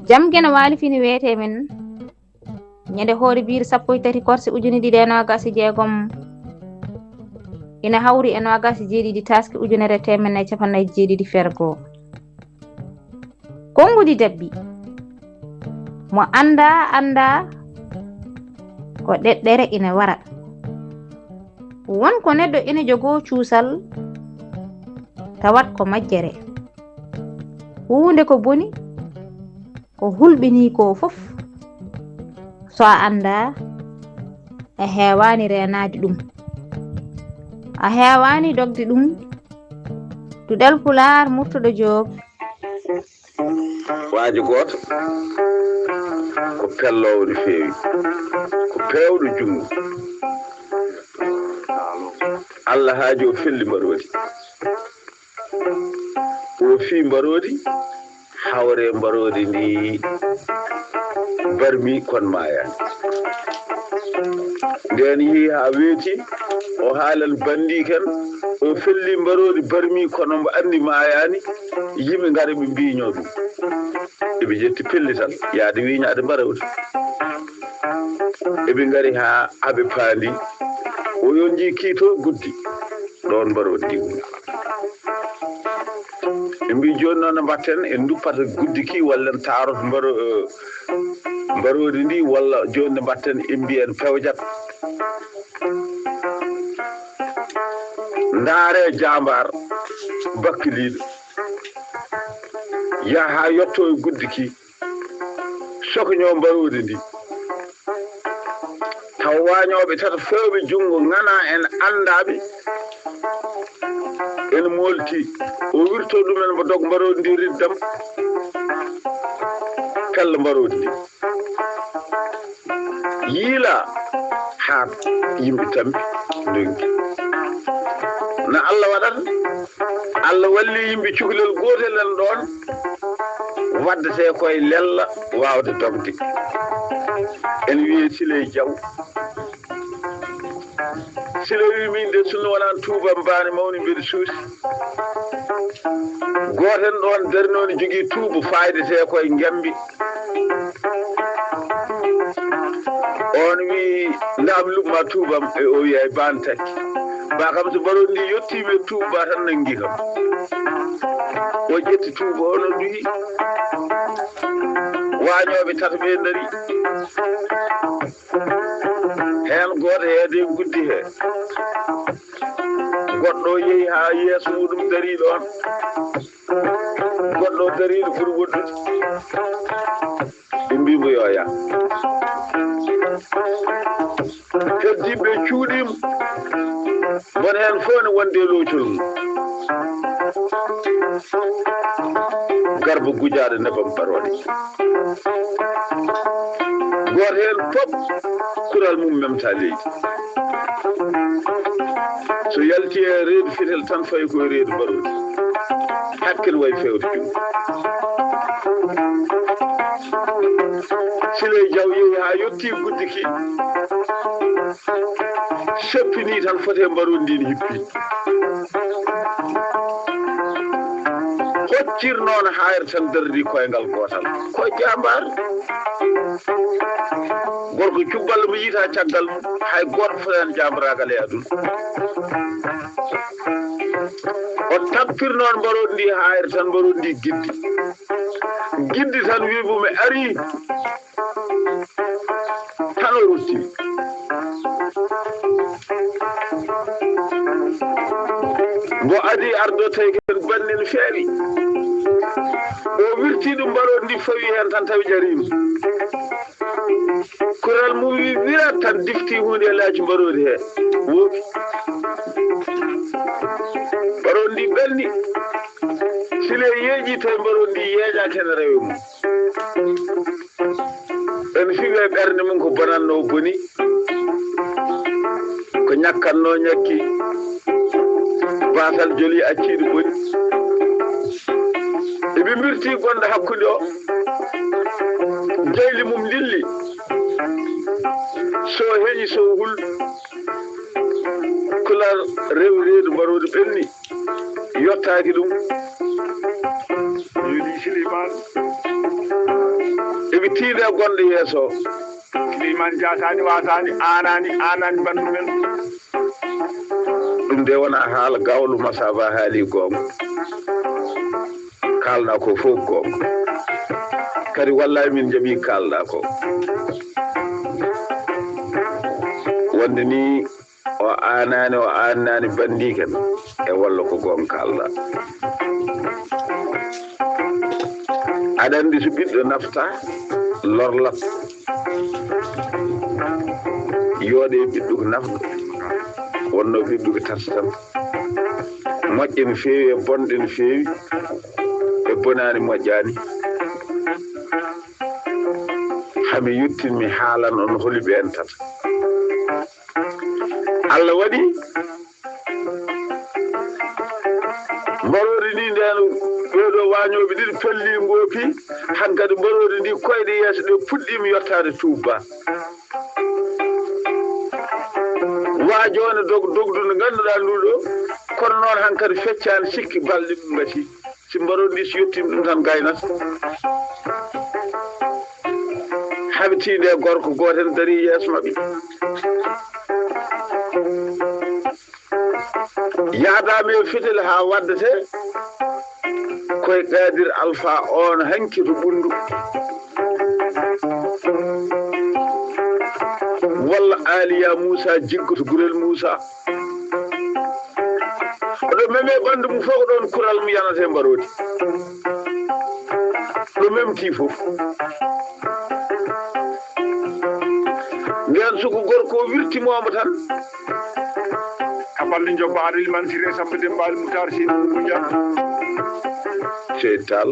jamgena wali fini wete men nyande hoore biir 13 korse ujuni 2026 ina hawri e 27 taski ujunere temenne capannay jeeɗiɗi fergo kongudi dabbi mo anda ko ɗeɗɗere ina wara wonko neɗɗo ina jogo cuusal tawat ko majjere huunde ko boni ko hulɓini ko fof so a anda a heewani renade ɗum a heewani dogde ɗum duɗal pular murtuɗo joob waaji gooto ko pellowo no feewi ko peewɗo junngo Allah haaji o felli mbaroodi o fii mbaroodi hawre mbaroodi ndi barmi kon maayani nden yehi haa weeti o haalan bandi ken o felli mbaroodi barmi kono mbo anndi maayani yimɓe ngara ɓe mbiñoo ɗum eɓe jetti pellital yaade wiñaade mbaroodi eɓe ngari haa aɓe paandi o yonji kiito guddi ɗon mbaroodi ɗi ɓe mbi jooni noon mbatten en duppata guddi ki walla en taaroto mbaroodi ndi walla jooni mbatten en mbiyen pewjat ndaare jambar bakkiliiɗo yaha haa yetto e guddi ki sokoñoo mbaroodi ndi taw waañooɓe tata fewɓe junngo ngana en anndaɓe ene molti o wirto ɗumen mbo dog mbaroodi ndi riddam pella mbaroodi ndi yiila haa yimɓe tambi ndonki no Allah waɗata Allah walli yimɓe cukalel gootel en ɗon waddete koye lella waawde dogde en wiye Siley Diaw Siley wi min de sunno wonaan tuubam mbaane mawni mbiɗa suusi gooten ɗon darnooni jogii tuubu faydete koye ngembi on wi ndaam luɓma tuubam e o wiya baan takki ba kam so mbaroodi ndi yettiiɓe tuuba tan nangi kam o ƴetti tuuba o no duhi waañooɓe tata ɓe ndari heen gooto heede guddi hee goɗɗo yehi haa yeeso muɗum darii ɗon goɗɗo dariiɗo ɓuri woddude ɓe mbimo yo yaa heddiɓe cuuɗiimo bon heen fof ne wonde loocol mum garba gujaaɗo nebam mbaroode gooto heen fof kural mum memta leydi so yalti e reedu fitel tan fayi koye reedu mbaroodi hakkil way fewde jungo Siley Diaw yehi haa yettii guddi ki seppinii tan fotee mbaroodi ndi ne hippii hoccir noon hayre tan dardi koyngal gootal koye jambar gorko cubbal mo yiita caggal mum hay gooto fotan jambaragal e aduna o tappir noon mbaroodi ndi hayre tan mbaroodi ndi giddi tan wiibume arii tan o rottini mbo adi ardo tawi ken banni no feewi o wirtii ɗum mbaroodi ndi fawi heen tan tawi jariima koral mum wi wirat tan diftii hunde e laaci mbaroodi hee wooki mbaroodi ndi ɓenni Siley yeeƴii tawi mbaroodi ndi yeeƴaaki hene rewe mum en fiwi e ɓernde mum ko bonatnoo boni ko ñakkatnoo ñakki baasal joli acciiɗo boni eɓe mbirtii gonɗo hakkunde o jayli mum lilli so heƴi so hul kulal rew reedu mbaroodi ɓenni yottaaki ɗum joli Siley Maal eɓe tiide gonɗo yeeso liman jasani wasani anani bandu men ɗum de wona haala gawlu masaba haali gonga kalɗa ko fof gonga kadi wallahi min jaɓi kalɗa ko wonde ni o annani bandiken e walla ko gonga kalɗa aɗa andi so ɓiɗɗo nafta lorlat yooɗe ɓiɗɗo ko nafɗo wonno ɓiɗɗo ko tarta tan moƴƴe no feewi e bonɗe no feewi e bonani moƴƴani hami yettin mi haalan on holi ɓen tata Allah waɗi mbarori ni nden ɓeɗo wañoɓe ɗiɗi pelli ngoopi hankadi mbarori ndi koyɗe yeeso ɗe puɗɗima yettade Touba waajone dogdu no ganduɗa nduɗo kono noon hankadi feccani sikki balɗe ɗum gati si mbarori ndi so yettima ɗum tan gaynata habitide gorko goten dari yeeso mabɓe yaadame e fitel ha waddete koye Qadir Alpha on hanki to ɓundu walla Aliya Moussa jiggoto Gurel Moussa oɗo meme ɓandu mum fof ɗon kural mu yanate mbarodi ɗo memti fof nden suko gorko wirtimomo tan kaballi jobba aɗa ilmantire sambe dembali mutar sin kuja seytal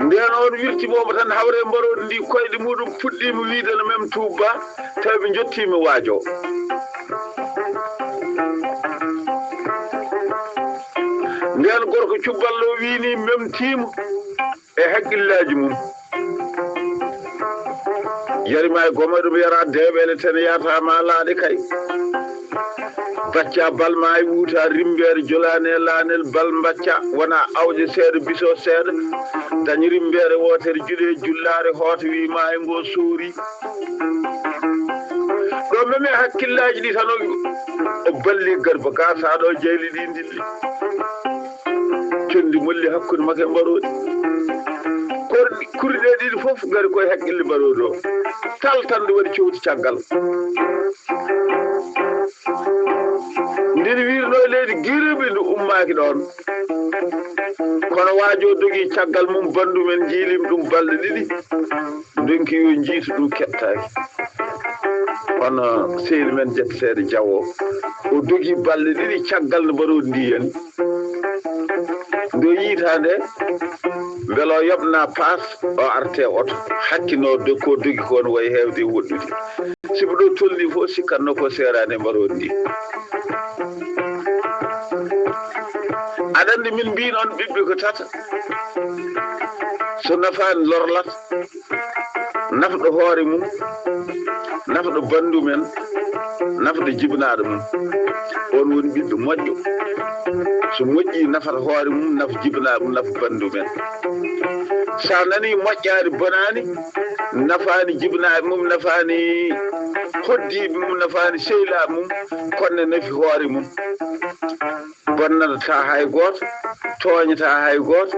nden on wirtimomo tan hawre mbarodi ndi koyɗe muɗum puɗɗima wiide no même Touba tawi ɓe jottimi waajo nden gorko cubballo wini memtimo e haqqillaji mum yarima e goma ɗum yara deɓele tan yatama laaɗe kay bacca balma e wuuta rimbere jolane lanel bal bacca wona awde seeɗa biso seeɗa dañi rimbere wotere juuɗe jullare hoto wima e ngo soori ɗo meme hakkillaji ɗi tan o balli garba ga saɗo jeyli ɗi dilli condi molli hakkude make mbaroɗi kurɗe ɗiɗi fof gari koye haqqille mbaroɗi o tal tan ɗo waɗi cowti caggal ndin wirno e leydi guiriɓe ndu ummaki ɗon kono waajo dogui caggal mum bandu men jiilim ɗum balɗe ɗiɗi donki yo jiitu ɗum kettaki kono sehil men jetteteɗe Diawo o dogui balɗe ɗiɗi caggal no mbaroɗi ndi yani ndo yiitande beelo yoɓna paas o arte oto hakkino ko dogi ko no wayi hewde woɗɗude sibo ɗo tolni fof sikkanno ko serani e mbarodi ndi aɗa andi min mbi noon ɓiɓɓe ko tata so nafani lorlat nafɗo hoore mum nafɗo bandu men nafɗo jibinaɗo mum on woni ɓiɗɗo moƴƴo so moƴƴi nafata hoore mum nafa jibinaɗo mum nafa bandu men sa nani moƴƴaari bonani nafani jibinaɓe mum nafani hoddiɓe mum nafani sehilaɓe mum konne nafi hoore mum bonnata hay goto toñata hay goto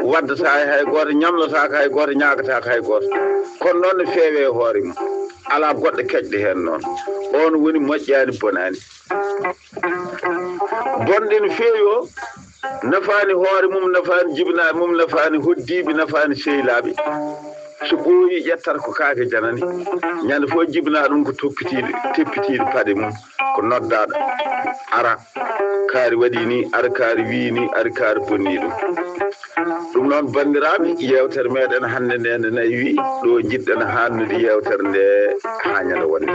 waddata hay goto ñamlotaka hay goto ñagataka hay goto kono noon no feewe e hoore mum ala goɗɗo keƴɗo hen noon on woni moƴƴani bonani bonɗe no feewi o nafani hoore mum nafani jibinaɓe mum nafani hoddiɓe nafani sehilaɓe so ɓooyi ƴettata ko kaake janani ñande fof jibina ɗum ko teppitiɗo paɗe mum ko noddaɗo ara kaari waɗi ni ara kaari wi ni ara kaari bonni ɗum noon bandiraɓe yewtere meɗen hannde nde nde nayi wi ɗo jiɗɗen hannude yewtere nde ha ñande wonde